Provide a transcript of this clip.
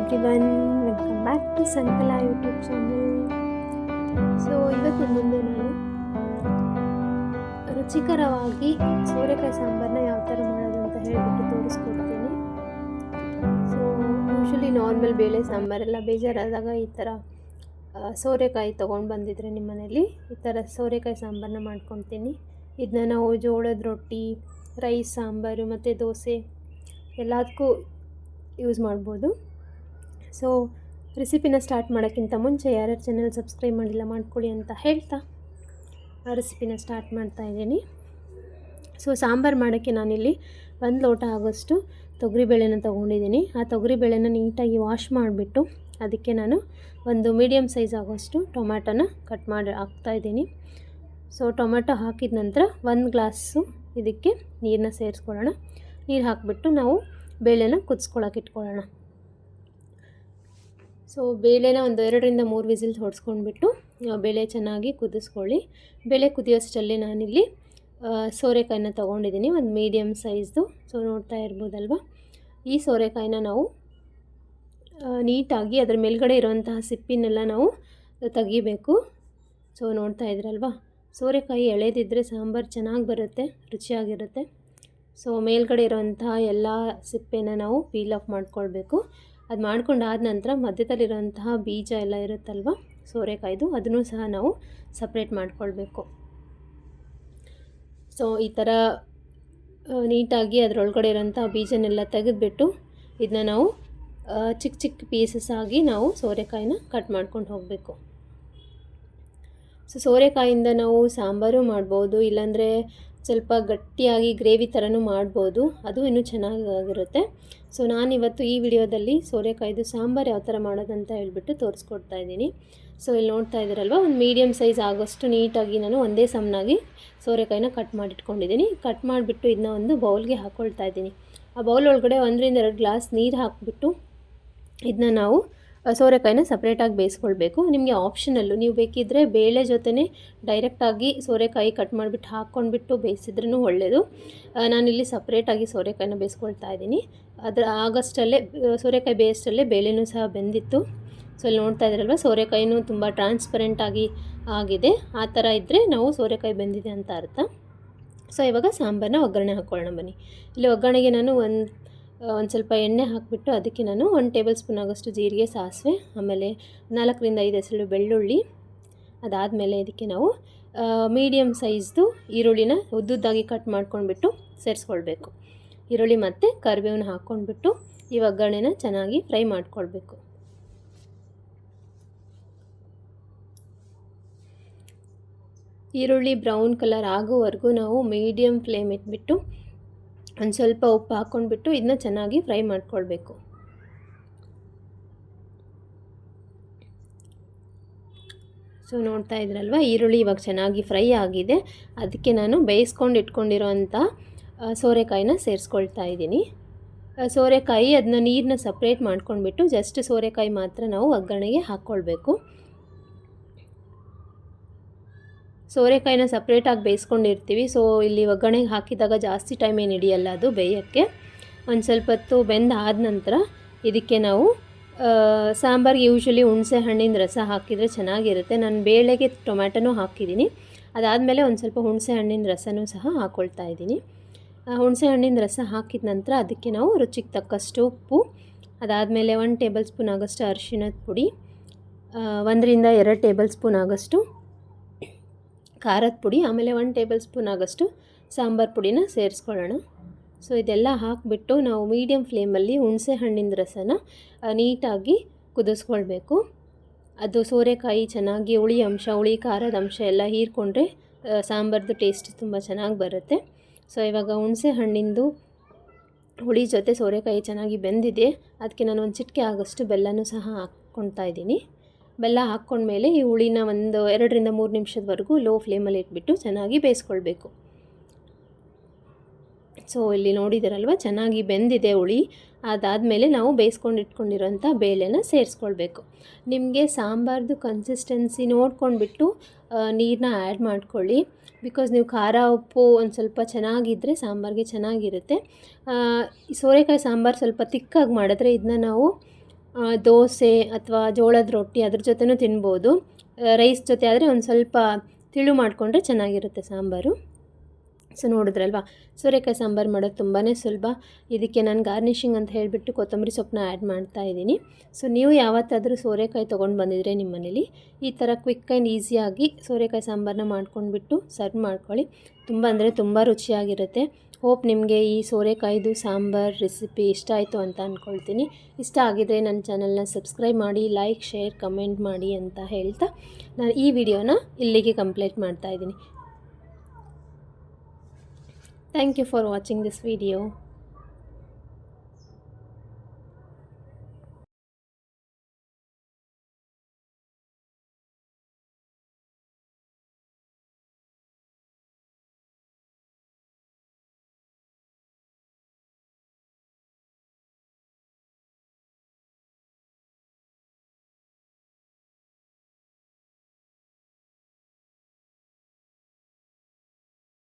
Everyone, welcome back to Sankala YouTube channel. So ಇವತ್ತು ನಿಮ್ಮ ಮುಂದೆ ನಾನು ರುಚಿಕರವಾಗಿ ಸೋರೆಕಾಯಿ ಸಾಂಬಾರನ್ನ ಯಾವ ಥರ ಮಾಡೋದು ಅಂತ ಹೇಳಿಬಿಟ್ಟು ತೋರಿಸ್ಕೊಡ್ತೀನಿ. ಸೊ ಯೂಶ್ವಲಿ ನಾರ್ಮಲ್ ಬೇಳೆ ಸಾಂಬಾರೆಲ್ಲ ಬೇಜಾರಾದಾಗ ಈ ಥರ ಸೋರೆಕಾಯಿ ತೊಗೊಂಡು ಬಂದಿದ್ರೆ ನಿಮ್ಮ ಮನೇಲಿ ಈ ಥರ ಸೋರೆಕಾಯಿ ಸಾಂಬಾರನ್ನ ಮಾಡ್ಕೊತೀನಿ. ಇದನ್ನ ನಾವು ಜೋಳದ ರೊಟ್ಟಿ, ರೈಸ್ ಸಾಂಬಾರು ಮತ್ತು ದೋಸೆ ಎಲ್ಲದಕ್ಕೂ ಯೂಸ್ ಮಾಡ್ಬೋದು. ಸೊ ರೆಸಿಪಿನ ಸ್ಟಾರ್ಟ್ ಮಾಡೋಕ್ಕಿಂತ ಮುಂಚೆ ಯಾರ್ಯಾರು ಚಾನಲ್ ಸಬ್ಸ್ಕ್ರೈಬ್ ಮಾಡಿಲ್ಲ ಮಾಡ್ಕೊಳ್ಳಿ ಅಂತ ಹೇಳ್ತಾ ಆ ರೆಸಿಪಿನ ಸ್ಟಾರ್ಟ್ ಮಾಡ್ತಾಯಿದ್ದೀನಿ. ಸೊ ಸಾಂಬಾರು ಮಾಡೋಕ್ಕೆ ನಾನಿಲ್ಲಿ 1 ಲೋಟ ಆಗೋಷ್ಟು ತೊಗರಿಬೇಳೆನ ತೊಗೊಂಡಿದ್ದೀನಿ. ಆ ತೊಗರಿಬೇಳೆನ ನೀಟಾಗಿ ವಾಶ್ ಮಾಡಿಬಿಟ್ಟು ಅದಕ್ಕೆ ನಾನು ಒಂದು ಮೀಡಿಯಮ್ ಸೈಜ್ ಆಗೋಷ್ಟು ಟೊಮ್ಯಾಟೋನ ಕಟ್ ಮಾಡಿ ಹಾಕ್ತಾಯಿದ್ದೀನಿ. ಸೊ ಟೊಮ್ಯಾಟೊ ಹಾಕಿದ ನಂತರ 1 ಗ್ಲಾಸು ಇದಕ್ಕೆ ನೀರನ್ನ ಸೇರಿಸ್ಕೊಳ್ಳೋಣ. ನೀರು ಹಾಕಿಬಿಟ್ಟು ನಾವು ಬೇಳೆನ ಕುದಿಸ್ಕೊಳಕ್ಕೆ ಇಟ್ಕೊಳ್ಳೋಣ. ಸೊ ಬೇಳೆನ ಒಂದು 2ರಿಂದ 3 ವಿಸಿಲ್ ಹೊಡ್ಸ್ಕೊಂಡ್ಬಿಟ್ಟು ಬೇಳೆ ಚೆನ್ನಾಗಿ ಕುದಿಸ್ಕೊಳ್ಳಿ. ಬೇಳೆ ಕುದಿಯೋಷ್ಟರಲ್ಲಿ ನಾನಿಲ್ಲಿ ಸೋರೆಕಾಯಿನ ತೊಗೊಂಡಿದ್ದೀನಿ, ಒಂದು ಮೀಡಿಯಮ್ ಸೈಜ್ದು. ಸೊ ನೋಡ್ತಾ ಇರ್ಬೋದಲ್ವ, ಈ ಸೋರೆಕಾಯಿನ ನಾವು ನೀಟಾಗಿ ಅದರ ಮೇಲ್ಗಡೆ ಇರೋಂತಹ ಸಿಪ್ಪಿನೆಲ್ಲ ನಾವು ತೆಗಿಬೇಕು. ಸೊ ನೋಡ್ತಾ ಇದ್ರಲ್ವ, ಸೋರೆಕಾಯಿ ಎಳೆದಿದ್ದರೆ ಸಾಂಬಾರು ಚೆನ್ನಾಗಿ ಬರುತ್ತೆ, ರುಚಿಯಾಗಿರುತ್ತೆ. ಸೊ ಮೇಲ್ಗಡೆ ಇರೋಂತಹ ಎಲ್ಲ ಸಿಪ್ಪೆನ ನಾವು ಪೀಲ್ ಆಫ್ ಮಾಡ್ಕೊಳ್ಬೇಕು. ಅದು ಮಾಡ್ಕೊಂಡಾದ ನಂತರ ಮಧ್ಯದಲ್ಲಿರೋಂತಹ ಬೀಜ ಎಲ್ಲ ಇರುತ್ತಲ್ವ ಸೋರೆಕಾಯ್ದು, ಅದನ್ನು ಸಹ ನಾವು ಸಪ್ರೇಟ್ ಮಾಡ್ಕೊಳ್ಬೇಕು. ಸೊ ಈ ಥರ ನೀಟಾಗಿ ಅದರೊಳಗಡೆ ಇರೋಂಥ ಬೀಜನೆಲ್ಲ ತೆಗೆದುಬಿಟ್ಟು ಇದನ್ನ ನಾವು ಚಿಕ್ಕ ಚಿಕ್ಕ ಪೀಸಸ್ ಆಗಿ ನಾವು ಸೋರೆಕಾಯಿನ ಕಟ್ ಮಾಡ್ಕೊಂಡು ಹೋಗಬೇಕು. ಸೊ ಸೋರೆಕಾಯಿಂದ ನಾವು ಸಾಂಬಾರು ಮಾಡ್ಬೋದು, ಇಲ್ಲಾಂದರೆ ಸ್ವಲ್ಪ ಗಟ್ಟಿಯಾಗಿ ಗ್ರೇವಿ ಥರನೂ ಮಾಡ್ಬೋದು, ಅದು ಇನ್ನೂ ಚೆನ್ನಾಗಿರುತ್ತೆ. ಸೊ ನಾನಿವತ್ತು ಈ ವಿಡಿಯೋದಲ್ಲಿ ಸೋರೆಕಾಯ್ದು ಸಾಂಬಾರು ಯಾವ ಥರ ಮಾಡೋದಂತ ಹೇಳ್ಬಿಟ್ಟು ತೋರಿಸ್ಕೊಡ್ತಾ ಇದ್ದೀನಿ. ಸೊ ಇಲ್ಲಿ ನೋಡ್ತಾ ಇದ್ದೀರಲ್ವ, ಒಂದು ಮೀಡಿಯಮ್ ಸೈಜ್ ಆಗೋಷ್ಟು ನೀಟಾಗಿ ನಾನು ಒಂದೇ ಸಮನಾಗಿ ಸೋರೆಕಾಯಿನ ಕಟ್ ಮಾಡಿಟ್ಕೊಂಡಿದ್ದೀನಿ. ಕಟ್ ಮಾಡಿಬಿಟ್ಟು ಇದನ್ನ ಒಂದು ಬೌಲ್ಗೆ ಹಾಕ್ಕೊಳ್ತಾ ಇದ್ದೀನಿ. ಆ ಬೌಲ್ ಒಳಗಡೆ 1ರಿಂದ 2 ಗ್ಲಾಸ್ ನೀರು ಹಾಕಿಬಿಟ್ಟು ಇದನ್ನ ನಾವು ಸೋರೆಕಾಯಿನ ಸಪ್ರೇಟಾಗಿ ಬೇಯಿಸ್ಕೊಳ್ಬೇಕು. ನಿಮಗೆ ಆಪ್ಷನಲ್ಲು, ನೀವು ಬೇಕಿದ್ದರೆ ಬೇಳೆ ಜೊತೆನೇ ಡೈರೆಕ್ಟಾಗಿ ಸೋರೆಕಾಯಿ ಕಟ್ ಮಾಡಿಬಿಟ್ಟು ಹಾಕ್ಕೊಂಡ್ಬಿಟ್ಟು ಬೇಯಿಸಿದ್ರೂ ಒಳ್ಳೆಯದು. ನಾನಿಲ್ಲಿ ಸಪ್ರೇಟಾಗಿ ಸೋರೆಕಾಯಿನ ಬೇಯಿಸ್ಕೊಳ್ತಾ ಇದ್ದೀನಿ. ಆಗಷ್ಟಲ್ಲೇ ಸೋರೆಕಾಯಿ ಬೇಯಷ್ಟಲ್ಲೇ ಬೇಳೆನೂ ಸಹ ಬೆಂದಿತ್ತು. ಸೊ ಇಲ್ಲಿ ನೋಡ್ತಾ ಇದ್ದೀರಲ್ವ, ಸೋರೆಕಾಯಿನೂ ತುಂಬ ಟ್ರಾನ್ಸ್ಪರೆಂಟಾಗಿ ಆಗಿದೆ. ಆ ಥರ ಇದ್ದರೆ ನಾವು ಸೋರೆಕಾಯಿ ಬೆಂದಿದೆ ಅಂತ ಅರ್ಥ. ಸೊ ಇವಾಗ ಸಾಂಬಾರನ್ನ ಒಗ್ಗರಣೆ ಹಾಕ್ಕೊಳ್ಳೋಣ ಬನ್ನಿ. ಇಲ್ಲಿ ಒಗ್ಗರಣೆಗೆ ನಾನು ಒಂದು ಸ್ವಲ್ಪ ಎಣ್ಣೆ ಹಾಕಿಬಿಟ್ಟು ಅದಕ್ಕೆ ನಾನು 1 ಟೇಬಲ್ ಸ್ಪೂನ್ ಆಗೋಷ್ಟು ಜೀರಿಗೆ, ಸಾಸಿವೆ, ಆಮೇಲೆ 4ರಿಂದ 5 ಹೆಸರು ಬೆಳ್ಳುಳ್ಳಿ, ಅದಾದಮೇಲೆ ಇದಕ್ಕೆ ನಾವು ಮೀಡಿಯಮ್ ಸೈಜ್ದು ಈರುಳ್ಳಿನ ಉದ್ದುದ್ದಾಗಿ ಕಟ್ ಮಾಡ್ಕೊಂಡ್ಬಿಟ್ಟು ಸೇರಿಸ್ಕೊಳ್ಬೇಕು. ಈರುಳ್ಳಿ ಮತ್ತು ಕರಿಬೇವನ್ನ ಹಾಕ್ಕೊಂಡ್ಬಿಟ್ಟು ಈ ಒಗ್ಗರಣೆನ ಚೆನ್ನಾಗಿ ಫ್ರೈ ಮಾಡ್ಕೊಳ್ಬೇಕು. ಈರುಳ್ಳಿ ಬ್ರೌನ್ ಕಲರ್ ಆಗೋವರೆಗೂ ನಾವು ಮೀಡಿಯಮ್ ಫ್ಲೇಮ್ ಇಟ್ಬಿಟ್ಟು ಒಂದು ಸ್ವಲ್ಪ ಉಪ್ಪು ಹಾಕ್ಕೊಂಡ್ಬಿಟ್ಟು ಇದನ್ನ ಚೆನ್ನಾಗಿ ಫ್ರೈ ಮಾಡ್ಕೊಳ್ಬೇಕು. ಸೊ ನೋಡ್ತಾ ಇದ್ರಲ್ವ, ಈರುಳ್ಳಿ ಇವಾಗ ಚೆನ್ನಾಗಿ ಫ್ರೈ ಆಗಿದೆ. ಅದಕ್ಕೆ ನಾನು ಬೇಯಿಸ್ಕೊಂಡು ಇಟ್ಕೊಂಡಿರೋ ಅಂಥ ಸೋರೆಕಾಯಿನ ಸೇರಿಸ್ಕೊಳ್ತಾ ಇದ್ದೀನಿ. ಸೋರೆಕಾಯಿ ಅದನ್ನ ನೀರನ್ನ ಸಪ್ರೇಟ್ ಮಾಡ್ಕೊಂಡ್ಬಿಟ್ಟು ಜಸ್ಟ್ ಸೋರೆಕಾಯಿ ಮಾತ್ರ ನಾವು ಒಗ್ಗರಣೆಗೆ ಹಾಕ್ಕೊಳ್ಬೇಕು. ಸೋರೆಕಾಯಿನ ಸಪ್ರೇಟಾಗಿ ಬೇಯಿಸ್ಕೊಂಡಿರ್ತೀವಿ. ಸೊ ಇಲ್ಲಿ ಒಗ್ಗರಣೆಗೆ ಹಾಕಿದಾಗ ಜಾಸ್ತಿ ಟೈಮ್ ಏನು ಹಿಡಿಯಲ್ಲ ಅದು ಬೇಯೋಕ್ಕೆ. ಒಂದು ಸ್ವಲ್ಪ ಹೊತ್ತು ಬೆಂದಾದ ನಂತರ ಇದಕ್ಕೆ ನಾವು ಸಾಂಬಾರಿಗೆ ಯೂಶ್ವಲಿ ಹುಣಸೆ ಹಣ್ಣಿನ ರಸ ಹಾಕಿದರೆ ಚೆನ್ನಾಗಿರುತ್ತೆ. ನಾನು ಬೇಳೆಗೆ ಟೊಮ್ಯಾಟೊನೂ ಹಾಕಿದ್ದೀನಿ. ಅದಾದಮೇಲೆ ಒಂದು ಸ್ವಲ್ಪ ಹುಣಸೆ ಹಣ್ಣಿನ ರಸನೂ ಸಹ ಹಾಕ್ಕೊಳ್ತಾ ಇದ್ದೀನಿ. ಹುಣಸೆ ಹಣ್ಣಿನ ರಸ ಹಾಕಿದ ನಂತರ ಅದಕ್ಕೆ ನಾವು ರುಚಿಗೆ ತಕ್ಕಷ್ಟು ಉಪ್ಪು, ಅದಾದಮೇಲೆ 1 ಟೇಬಲ್ ಸ್ಪೂನ್ ಆಗೋಷ್ಟು ಅರಿಶಿಣದ ಪುಡಿ, 1ರಿಂದ 2 ಟೇಬಲ್ ಸ್ಪೂನ್ ಆಗೋಷ್ಟು ಖಾರದ ಪುಡಿ, ಆಮೇಲೆ 1 ಟೇಬಲ್ ಸ್ಪೂನ್ ಆಗೋಷ್ಟು ಸಾಂಬಾರು ಪುಡಿನ ಸೇರಿಸ್ಕೊಳ್ಳೋಣ. ಸೊ ಇದೆಲ್ಲ ಹಾಕಿಬಿಟ್ಟು ನಾವು ಮೀಡಿಯಮ್ ಫ್ಲೇಮಲ್ಲಿ ಹುಣಸೆ ಹಣ್ಣಿನ ರಸನ ನೀಟಾಗಿ ಕುದಿಸ್ಕೊಳ್ಬೇಕು. ಅದು ಸೋರೆಕಾಯಿ ಚೆನ್ನಾಗಿ ಹುಳಿ ಖಾರದ ಅಂಶ ಎಲ್ಲ ಹೀರ್ಕೊಂಡ್ರೆ ಸಾಂಬಾರ್ದು ಟೇಸ್ಟ್ ತುಂಬ ಚೆನ್ನಾಗಿ ಬರುತ್ತೆ. ಸೊ ಇವಾಗ ಹುಣಸೆ ಹಣ್ಣಿಂದು ಹುಳಿ ಜೊತೆ ಸೋರೆಕಾಯಿ ಚೆನ್ನಾಗಿ ಬೆಂದಿದೆ. ಅದಕ್ಕೆ ನಾನು ಒಂದು ಚಿಟಿಕೆ ಆಗೋಷ್ಟು ಬೆಲ್ಲನೂ ಸಹ ಹಾಕ್ಕೊಳ್ತಾ ಇದ್ದೀನಿ. ಬೆಲ್ಲ ಹಾಕ್ಕೊಂಡ್ಮೇಲೆ ಈ ಹುಳಿನ ಒಂದು 2ರಿಂದ 3 ನಿಮಿಷದವರೆಗೂ ಲೋ ಫ್ಲೇಮಲ್ಲಿ ಇಟ್ಬಿಟ್ಟು ಚೆನ್ನಾಗಿ ಬೇಯಿಸ್ಕೊಳ್ಬೇಕು. ಸೊ ಇಲ್ಲಿ ನೋಡಿದ್ದೀರಲ್ವ, ಚೆನ್ನಾಗಿ ಬೆಂದಿದೆ ಹುಳಿ. ಅದಾದಮೇಲೆ ನಾವು ಬೇಯಿಸ್ಕೊಂಡು ಇಟ್ಕೊಂಡಿರೋಂಥ ಬೇಳೆನ ಸೇರಿಸ್ಕೊಳ್ಬೇಕು. ನಿಮಗೆ ಸಾಂಬಾರ್ದು ಕನ್ಸಿಸ್ಟೆನ್ಸಿ ನೋಡ್ಕೊಂಡ್ಬಿಟ್ಟು ನೀರನ್ನ ಆ್ಯಡ್ ಮಾಡ್ಕೊಳ್ಳಿ. ಬಿಕಾಸ್ ನೀವು ಖಾರ ಉಪ್ಪು ಒಂದು ಸ್ವಲ್ಪ ಚೆನ್ನಾಗಿದ್ದರೆ ಸಾಂಬಾರಿಗೆ ಚೆನ್ನಾಗಿರುತ್ತೆ. ಸೋರೆಕಾಯಿ ಸಾಂಬಾರು ಸ್ವಲ್ಪ ತಿಕ್ಕಾಗಿ ಮಾಡಿದ್ರೆ ಇದನ್ನ ನಾವು ದೋಸೆ ಅಥವಾ ಜೋಳದ ರೊಟ್ಟಿ ಅದ್ರ ಜೊತೆನೂ ತಿನ್ಬೋದು. ರೈಸ್ ಜೊತೆ ಆದರೆ ಒಂದು ಸ್ವಲ್ಪ ತಿಳು ಮಾಡಿಕೊಂಡ್ರೆ ಚೆನ್ನಾಗಿರುತ್ತೆ ಸಾಂಬಾರು. ಸೊ ನೋಡಿದ್ರಲ್ವಾ, ಸೋರೆಕಾಯಿ ಸಾಂಬಾರು ಮಾಡೋದು ತುಂಬಾ ಸುಲಭ. ಇದಕ್ಕೆ ನಾನು ಗಾರ್ನಿಷಿಂಗ್ ಅಂತ ಹೇಳಿಬಿಟ್ಟು ಕೊತ್ತಂಬರಿ ಸೊಪ್ಪನ್ನ ಆ್ಯಡ್ ಮಾಡ್ತಾಯಿದ್ದೀನಿ. ಸೊ ನೀವು ಯಾವತ್ತಾದರೂ ಸೋರೆಕಾಯಿ ತೊಗೊಂಡು ಬಂದಿದ್ರೆ ನಿಮ್ಮ ಮನೇಲಿ ಈ ಥರ ಕ್ವಿಕ್ ಆ್ಯಂಡ್ ಈಸಿಯಾಗಿ ಸೋರೆಕಾಯಿ ಸಾಂಬಾರನ್ನ ಮಾಡ್ಕೊಂಡ್ಬಿಟ್ಟು ಸರ್ವ್ ಮಾಡ್ಕೊಳ್ಳಿ. ತುಂಬ ಅಂದರೆ ತುಂಬ ರುಚಿಯಾಗಿರುತ್ತೆ. ಹೋಪ್ ನಿಮಗೆ ಈ ಸೋರೆಕಾಯ್ದು ಸಾಂಬಾರು ರೆಸಿಪಿ ಇಷ್ಟ ಆಯಿತು ಅಂತ ಅಂದ್ಕೊಳ್ತೀನಿ. ಇಷ್ಟ ಆಗಿದರೆ ನನ್ನ ಚಾನಲ್ನ ಸಬ್ಸ್ಕ್ರೈಬ್ ಮಾಡಿ, ಲೈಕ್, ಶೇರ್, ಕಮೆಂಟ್ ಮಾಡಿ ಅಂತ ಹೇಳ್ತಾ ನಾನು ಈ ವಿಡಿಯೋನ ಇಲ್ಲಿಗೆ ಕಂಪ್ಲೀಟ್ ಮಾಡ್ತಾಯಿದ್ದೀನಿ. Thank you for watching this video.